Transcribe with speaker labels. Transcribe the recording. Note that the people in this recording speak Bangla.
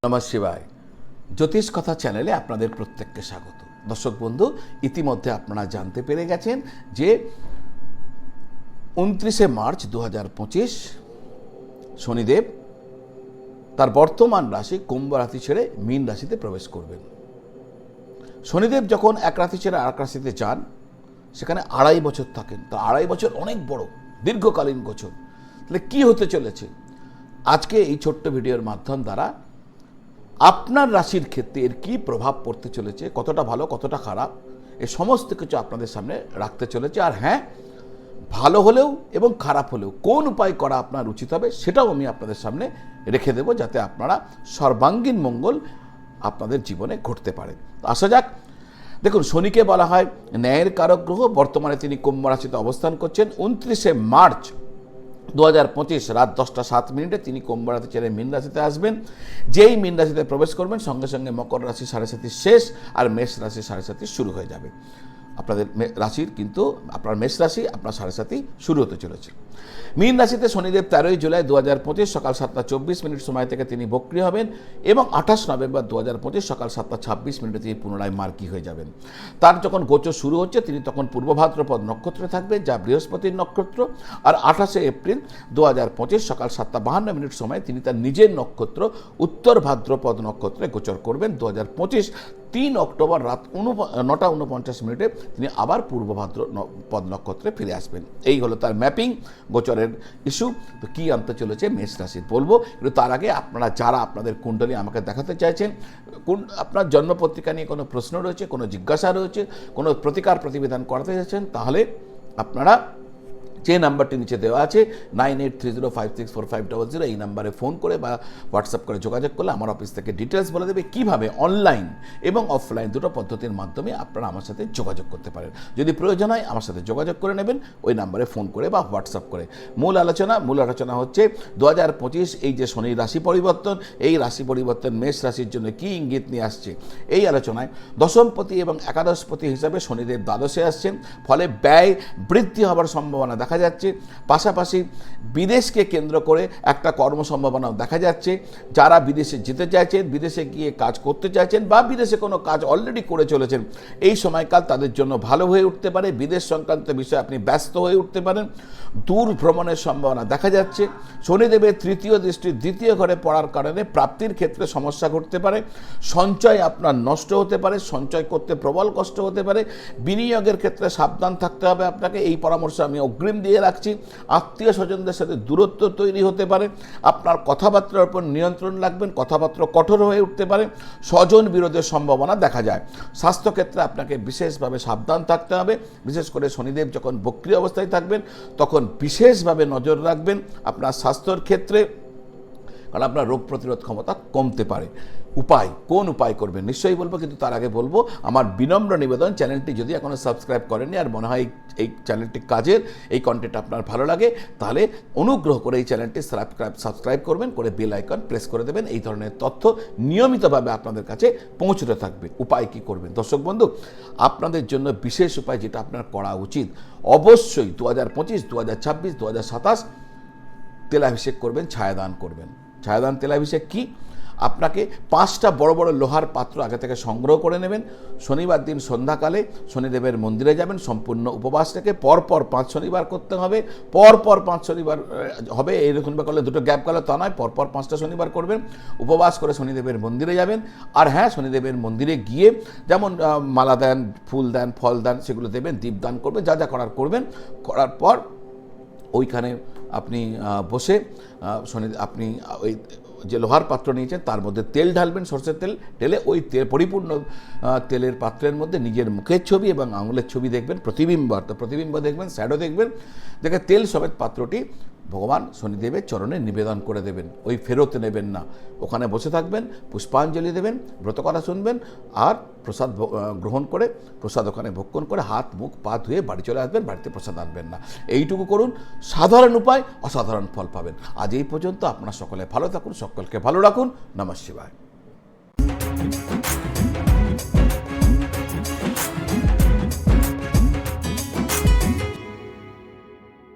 Speaker 1: নমঃ শিবায়। জ্যোতিষ কথা চ্যানেলে আপনাদের প্রত্যেককে স্বাগত। দর্শক বন্ধু, ইতিমধ্যে আপনারা জানতে পেরে গেছেন যে 29শে মার্চ 2025 শনিদেব তার বর্তমান রাশি কুম্ভ রাশি ছেড়ে মীন রাশিতে প্রবেশ করবেন। শনিদেব যখন এক রাশি ছেড়ে আরেক রাশিতে যান, সেখানে 2.5 বছর থাকেন। তা 2.5 বছর অনেক বড় দীর্ঘকালীন গোচর। তাহলে কি হতে চলেছে আজকে এই ছোট্ট ভিডিওর মাধ্যম দ্বারা আপনার রাশির ক্ষেত্রে এর কী প্রভাব পড়তে চলেছে, কতটা ভালো কতটা খারাপ, এই সমস্ত কিছু আপনাদের সামনে রাখতে চলেছে। আর হ্যাঁ, ভালো হলেও এবং খারাপ হলেও কোন উপায় করা আপনার উচিত হবে সেটাও আমি আপনাদের সামনে রেখে দেব, যাতে আপনারা সর্বাঙ্গীন মঙ্গল আপনাদের জীবনে ঘটতে পারে। আসা যাক। দেখুন, শনিকে বলা হয় ন্যায়ের কারক গ্রহ। বর্তমানে তিনি কুম্ভ রাশিতে অবস্থান করছেন। 29শে মার্চ 2025 রাত 10:07 তিনি কুম্ভ রাশি ছেড়ে মীন রাশিতে আসবেন। যেই মীন রাশিতে প্রবেশ করবেন, সঙ্গে সঙ্গে মকর রাশি 7.5 শেষ আর মেষ রাশি 7.5 শুরু হয়ে যাবে। আপনাদের রাশির কিন্তু আপনার মেষ রাশি আপনার 7.5 শুরু হতে চলেছে। মীন রাশিতে শনিদেব 13ই জুলাই 2025 সকাল 7:24 সময় থেকে তিনি বক্রী হবেন এবং 28 নভেম্বর 2025 সকাল 7:26 তিনি পুনরায় মার্গী হয়ে যাবেন। তার যখন গোচর শুরু হচ্ছে, তিনি তখন পূর্ব ভাদ্রপদ নক্ষত্রে থাকবেন, যা বৃহস্পতির নক্ষত্র। আর 28শে এপ্রিল 2025 সকাল 7:52 সময় তিনি তার নিজের নক্ষত্র উত্তর ভাদ্রপদ নক্ষত্রে গোচর করবেন। 2025 3 অক্টোবর রাত 9:49 তিনি আবার পূর্ব ভাদ্রপদ নক্ষত্রে ফিরে আসবেন। এই হলো তার ম্যাপিং গোচরের ইস্যু। তো কী আনতে চলেছে মেষ রাশির বলবো, কিন্তু তার আগে আপনারা যারা আপনাদের কুণ্ডলী আমাকে দেখাতে চাইছেন, আপনার জন্মপত্রিকা নিয়ে কোনো প্রশ্ন রয়েছে, কোনো জিজ্ঞাসা রয়েছে, কোনো প্রতিকার প্রতিবেদন করাতে চাইছেন, তাহলে আপনারা যে নাম্বারটি নিচে দেওয়া আছে 9830564500 এই নাম্বারে ফোন করে বা হোয়াটসঅ্যাপ করে যোগাযোগ করলে আমার অফিস থেকে ডিটেলস বলে দেবে কিভাবে অনলাইন এবং অফলাইন দুটো পদ্ধতির মাধ্যমে আপনারা আমার সাথে যোগাযোগ করতে পারেন। যদি প্রয়োজন হয় আমার সাথে যোগাযোগ করে নেবেন ওই নাম্বারে ফোন করে বা হোয়াটসঅ্যাপ করে। মূল আলোচনা হচ্ছে 2025 এই যে শনি রাশি পরিবর্তন, এই রাশি পরিবর্তন মেষ রাশির জন্য কী ইঙ্গিত নিয়ে আসছে। এই আলোচনায় দশমপতি এবং একাদশপতি হিসাবে শনিদেব দ্বাদশে আসছেন, ফলে ব্যয় বৃদ্ধি হওয়ার সম্ভাবনা দেখা যাচ্ছে। পাশাপাশি বিদেশকে কেন্দ্র করে একটা কর্মসম্ভাবনাও দেখা যাচ্ছে। যারা বিদেশে যেতে চাইছেন, বিদেশে গিয়ে কাজ করতে চাইছেন বা বিদেশে কোনো কাজ অলরেডি করে চলেছেন, এই সময়কাল তাদের জন্য ভালো হয়ে উঠতে পারে। বিদেশ সংক্রান্ত বিষয়ে আপনি ব্যস্ত হয়ে উঠতে পারেন। দূর ভ্রমণের সম্ভাবনা দেখা যাচ্ছে। শনিদেবের তৃতীয় দৃষ্টি দ্বিতীয় ঘরে পড়ার কারণে প্রাপ্তির ক্ষেত্রে সমস্যা ঘটতে পারে। সঞ্চয় আপনার নষ্ট হতে পারে, সঞ্চয় করতে প্রবল কষ্ট হতে পারে। বিনিয়োগের ক্ষেত্রে সাবধান থাকতে হবে আপনাকে, এই পরামর্শ আমি অগ্রিম দিয়ে রাখছি। আত্মীয় স্বজনদের সাথে দূরত্ব তৈরি হতে পারে। আপনার কথাবার্তার উপর নিয়ন্ত্রণ রাখবেন, কথাবার্তা কঠোর হয়ে উঠতে পারে। স্বজন বিরোধের সম্ভাবনা দেখা যায়। স্বাস্থ্যক্ষেত্রে আপনাকে বিশেষভাবে সাবধান থাকতে হবে। বিশেষ করে শনিদেব যখন বক্রী অবস্থায় থাকবেন তখন বিশেষভাবে নজর রাখবেন আপনার স্বাস্থ্যের ক্ষেত্রে, কারণ আপনার রোগ প্রতিরোধ ক্ষমতা কমতে পারে। কোন উপায় করবেন নিশ্চয়ই বলবো, কিন্তু তার আগে বলবো আমার বিনম্র নিবেদন, চ্যানেলটি যদি এখনও সাবস্ক্রাইব করেননি আর মনে হয় এই চ্যানেলটি কাজের, এই কন্টেন্ট আপনার ভালো লাগে, তাহলে অনুগ্রহ করে এই চ্যানেলটি সাবস্ক্রাইব করবেন, করে বেল আইকন প্রেস করে দেবেন। এই ধরনের তথ্য নিয়মিতভাবে আপনাদের কাছে পৌঁছতে থাকবে। উপায় কি করবেন দর্শক বন্ধু, আপনাদের জন্য বিশেষ উপায় যেটা আপনার করা উচিত, অবশ্যই 2025, 2026, 2027 তেলাভিষেক করবেন, ছায়াদান করবেন। ছায়াদান তেলাভিষেক কি? আপনাকে 5টা বড় বড় লোহার পাত্র আগে থেকে সংগ্রহ করে নেবেন। শনিবার দিন সন্ধ্যাকালে শনিদেবের মন্দিরে যাবেন, সম্পূর্ণ উপবাস থেকে পরপর 5 শনিবার করতে হবে। পরপর 5 শনিবার হবে, এইরকম করলে দুটো গ্যাপ গেলে তা নয়, পরপর 5টা শনিবার করবেন। উপবাস করে শনিদেবের মন্দিরে যাবেন। আর হ্যাঁ, শনিদেবের মন্দিরে গিয়ে যেমন মালা দেন, ফুল দেন, ফল দেন, সেগুলো দেবেন, দীপদান করবেন, যা যা করার করবেন। করার পর ওইখানে আপনি বসে আপনি ওই যে লোহার পাত্র নিয়েছেন তার মধ্যে তেল ঢালবেন, সরষের তেল ঢেলে ওই পরিপূর্ণ তেলের পাত্রের মধ্যে নিজের মুখের ছবি এবং আঙুলের ছবি দেখবেন, প্রতিবিম্ব দেখবেন, শ্যাডো দেখবেন, দেখে তেল সমেত পাত্রটি ভগবান শনিদেবের চরণে নিবেদন করে দেবেন। ওই ফেরত নেবেন না, ওখানে বসে থাকবেন, পুষ্পাঞ্জলি দেবেন, ব্রতকথা শুনবেন আর প্রসাদ গ্রহণ করে প্রসাদ ওখানে ভক্ষণ করে হাত মুখ পা ধুয়ে বাড়ি চলে আসবেন। বাড়িতে প্রসাদ আনবেন না। এইটুকু করুন, সাধারণ উপায়, অসাধারণ ফল পাবেন। আজ এই পর্যন্ত। আপনারা সকলে ভালো থাকুন, সকলকে ভালো রাখুন। নমঃ শিবায়।